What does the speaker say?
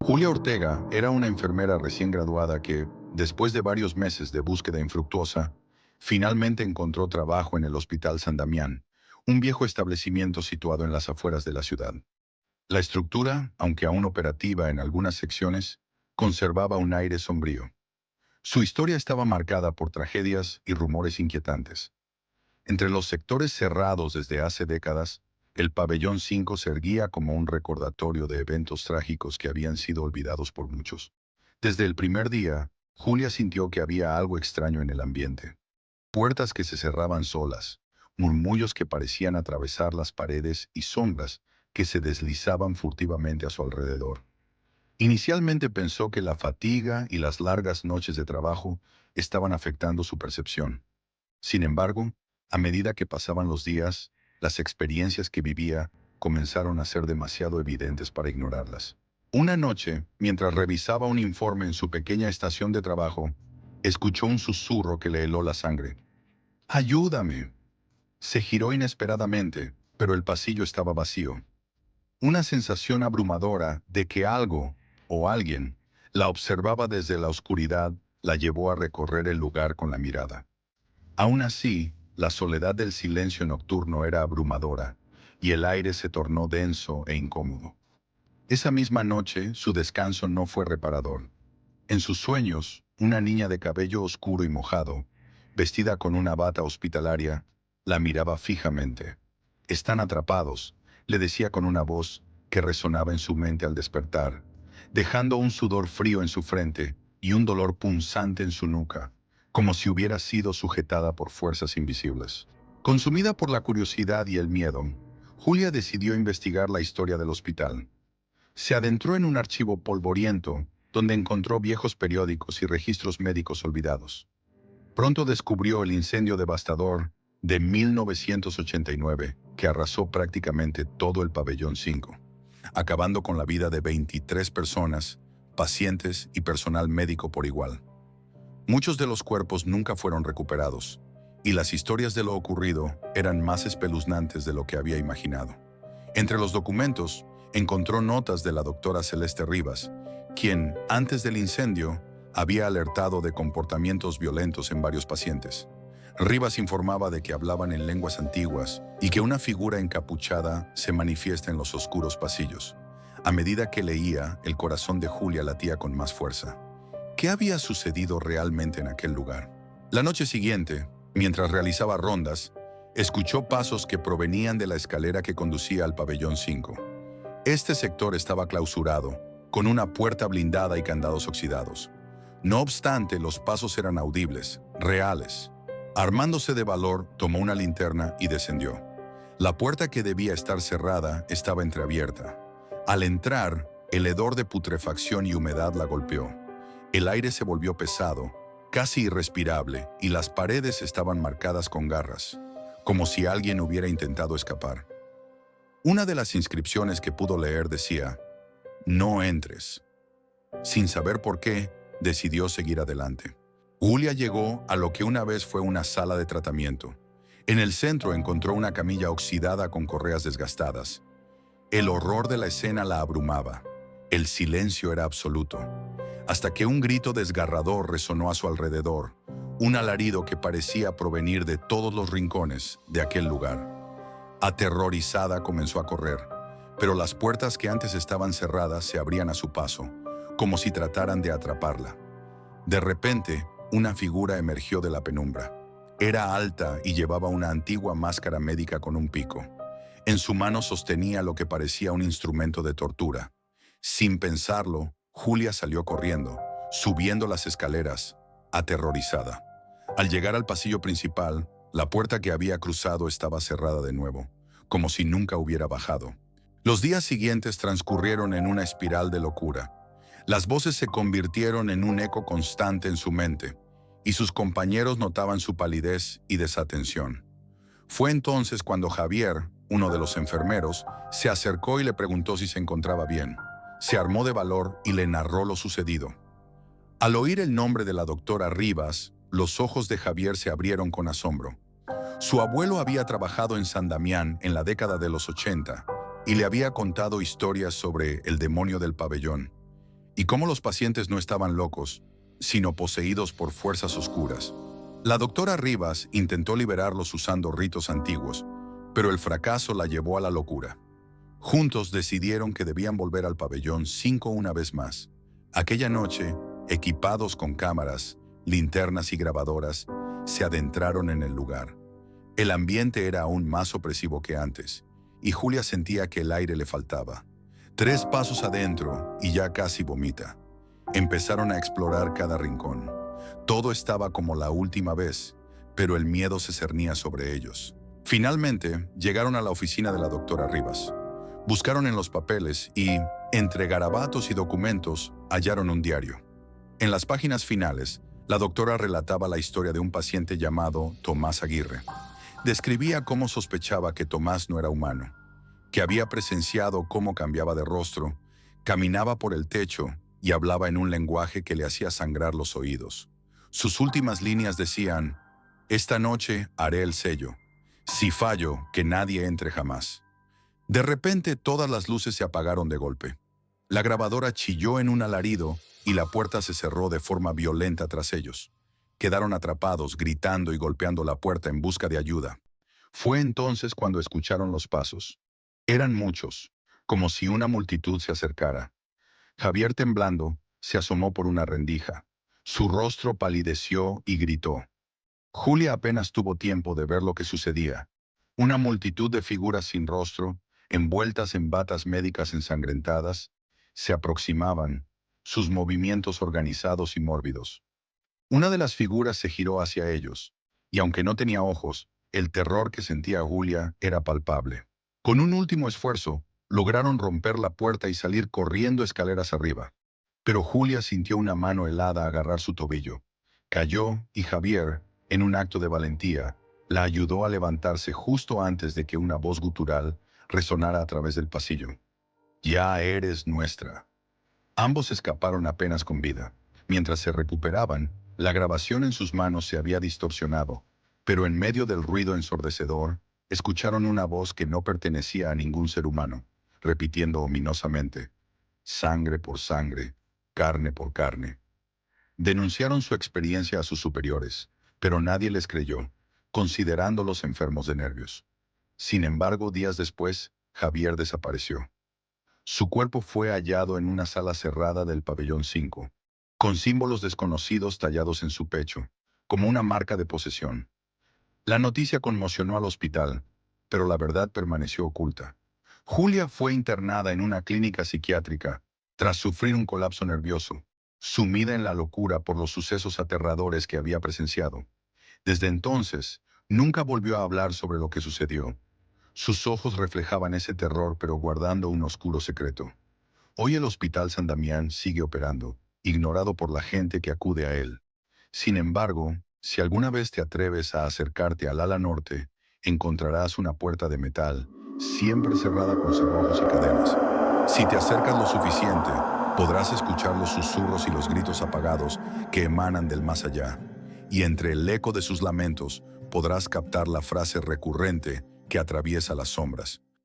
Julia Ortega era una enfermera recién graduada que, después de varios meses de búsqueda infructuosa, finalmente encontró trabajo en el Hospital San Damián, un viejo establecimiento situado en las afueras de la ciudad. La estructura, aunque aún operativa en algunas secciones, conservaba un aire sombrío. Su historia estaba marcada por tragedias y rumores inquietantes. Entre los sectores cerrados desde hace décadas, el pabellón 5 se erguía como un recordatorio de eventos trágicos que habían sido olvidados por muchos. Desde el primer día, Julia sintió que había algo extraño en el ambiente. Puertas que se cerraban solas, murmullos que parecían atravesar las paredes y sombras que se deslizaban furtivamente a su alrededor. Inicialmente pensó que la fatiga y las largas noches de trabajo estaban afectando su percepción. Sin embargo, a medida que pasaban los días, las experiencias que vivía comenzaron a ser demasiado evidentes para ignorarlas. Una noche, mientras revisaba un informe en su pequeña estación de trabajo, escuchó un susurro que le heló la sangre. ¡Ayúdame! Se giró inesperadamente, pero el pasillo estaba vacío. Una sensación abrumadora de que algo, o alguien, la observaba desde la oscuridad, la llevó a recorrer el lugar con la mirada. Aún así, la soledad del silencio nocturno era abrumadora, y el aire se tornó denso e incómodo. Esa misma noche, su descanso no fue reparador. En sus sueños, una niña de cabello oscuro y mojado, vestida con una bata hospitalaria, la miraba fijamente. «Están atrapados», le decía con una voz que resonaba en su mente al despertar, dejando un sudor frío en su frente y un dolor punzante en su nuca, como si hubiera sido sujetada por fuerzas invisibles. Consumida por la curiosidad y el miedo, Julia decidió investigar la historia del hospital. Se adentró en un archivo polvoriento donde encontró viejos periódicos y registros médicos olvidados. Pronto descubrió el incendio devastador de 1989 que arrasó prácticamente todo el pabellón 5, acabando con la vida de 23 personas, pacientes y personal médico por igual. Muchos de los cuerpos nunca fueron recuperados, y las historias de lo ocurrido eran más espeluznantes de lo que había imaginado. Entre los documentos, encontró notas de la doctora Celeste Rivas, quien, antes del incendio, había alertado de comportamientos violentos en varios pacientes. Rivas informaba de que hablaban en lenguas antiguas y que una figura encapuchada se manifiesta en los oscuros pasillos. A medida que leía, el corazón de Julia latía con más fuerza. ¿Qué había sucedido realmente en aquel lugar? La noche siguiente, mientras realizaba rondas, escuchó pasos que provenían de la escalera que conducía al pabellón 5. Este sector estaba clausurado, con una puerta blindada y candados oxidados. No obstante, los pasos eran audibles, reales. Armándose de valor, tomó una linterna y descendió. La puerta que debía estar cerrada estaba entreabierta. Al entrar, el hedor de putrefacción y humedad la golpeó. El aire se volvió pesado, casi irrespirable, y las paredes estaban marcadas con garras, como si alguien hubiera intentado escapar. Una de las inscripciones que pudo leer decía: «No entres». Sin saber por qué, decidió seguir adelante. Julia llegó a lo que una vez fue una sala de tratamiento. En el centro encontró una camilla oxidada con correas desgastadas. El horror de la escena la abrumaba. El silencio era absoluto, hasta que un grito desgarrador resonó a su alrededor, un alarido que parecía provenir de todos los rincones de aquel lugar. Aterrorizada comenzó a correr, pero las puertas que antes estaban cerradas se abrían a su paso, como si trataran de atraparla. De repente, una figura emergió de la penumbra. Era alta y llevaba una antigua máscara médica con un pico. En su mano sostenía lo que parecía un instrumento de tortura. Sin pensarlo, Julia salió corriendo, subiendo las escaleras, aterrorizada. Al llegar al pasillo principal, la puerta que había cruzado estaba cerrada de nuevo, como si nunca hubiera bajado. Los días siguientes transcurrieron en una espiral de locura. Las voces se convirtieron en un eco constante en su mente, y sus compañeros notaban su palidez y desatención. Fue entonces cuando Javier, uno de los enfermeros, se acercó y le preguntó si se encontraba bien. Se armó de valor y le narró lo sucedido. Al oír el nombre de la doctora Rivas, los ojos de Javier se abrieron con asombro. Su abuelo había trabajado en San Damián en la década de los 80 y le había contado historias sobre el demonio del pabellón. y cómo los pacientes no estaban locos, sino poseídos por fuerzas oscuras. La doctora Rivas intentó liberarlos usando ritos antiguos, pero el fracaso la llevó a la locura. Juntos decidieron que debían volver al pabellón 5 una vez más. Aquella noche, equipados con cámaras, linternas y grabadoras, se adentraron en el lugar. El ambiente era aún más opresivo que antes, y Julia sentía que el aire le faltaba. 3 pasos adentro y ya casi vomita. Empezaron a explorar cada rincón. Todo estaba como la última vez, pero el miedo se cernía sobre ellos. Finalmente, llegaron a la oficina de la doctora Rivas. Buscaron en los papeles y, entre garabatos y documentos, hallaron un diario. En las páginas finales, la doctora relataba la historia de un paciente llamado Tomás Aguirre. Describía cómo sospechaba que Tomás no era humano, que había presenciado cómo cambiaba de rostro, caminaba por el techo y hablaba en un lenguaje que le hacía sangrar los oídos. Sus últimas líneas decían: «Esta noche haré el sello. Si fallo, que nadie entre jamás». De repente todas las luces se apagaron de golpe. La grabadora chilló en un alarido y la puerta se cerró de forma violenta tras ellos. Quedaron atrapados, gritando y golpeando la puerta en busca de ayuda. Fue entonces cuando escucharon los pasos. Eran muchos, como si una multitud se acercara. Javier, temblando, se asomó por una rendija. Su rostro palideció y gritó. Julia apenas tuvo tiempo de ver lo que sucedía. Una multitud de figuras sin rostro, envueltas en batas médicas ensangrentadas, se aproximaban, sus movimientos organizados y mórbidos. Una de las figuras se giró hacia ellos, y aunque no tenía ojos, el terror que sentía Julia era palpable. Con un último esfuerzo, lograron romper la puerta y salir corriendo escaleras arriba. Pero Julia sintió una mano helada agarrar su tobillo. Cayó y Javier, en un acto de valentía, la ayudó a levantarse justo antes de que una voz gutural resonara a través del pasillo. «Ya eres nuestra». Ambos escaparon apenas con vida. Mientras se recuperaban, la grabación en sus manos se había distorsionado, pero en medio del ruido ensordecedor, escucharon una voz que no pertenecía a ningún ser humano, repitiendo ominosamente: «Sangre por sangre, carne por carne». Denunciaron su experiencia a sus superiores, pero nadie les creyó, considerándolos enfermos de nervios. Sin embargo, días después, Javier desapareció. Su cuerpo fue hallado en una sala cerrada del pabellón 5, con símbolos desconocidos tallados en su pecho, como una marca de posesión. La noticia conmocionó al hospital, pero la verdad permaneció oculta. Julia fue internada en una clínica psiquiátrica tras sufrir un colapso nervioso, sumida en la locura por los sucesos aterradores que había presenciado. Desde entonces, nunca volvió a hablar sobre lo que sucedió. Sus ojos reflejaban ese terror, pero guardando un oscuro secreto. Hoy el Hospital San Damián sigue operando, ignorado por la gente que acude a él. Sin embargo, si alguna vez te atreves a acercarte al ala norte, encontrarás una puerta de metal, siempre cerrada con cerrojos y cadenas. Si te acercas lo suficiente, podrás escuchar los susurros y los gritos apagados que emanan del más allá. Y entre el eco de sus lamentos, podrás captar la frase recurrente que atraviesa las sombras: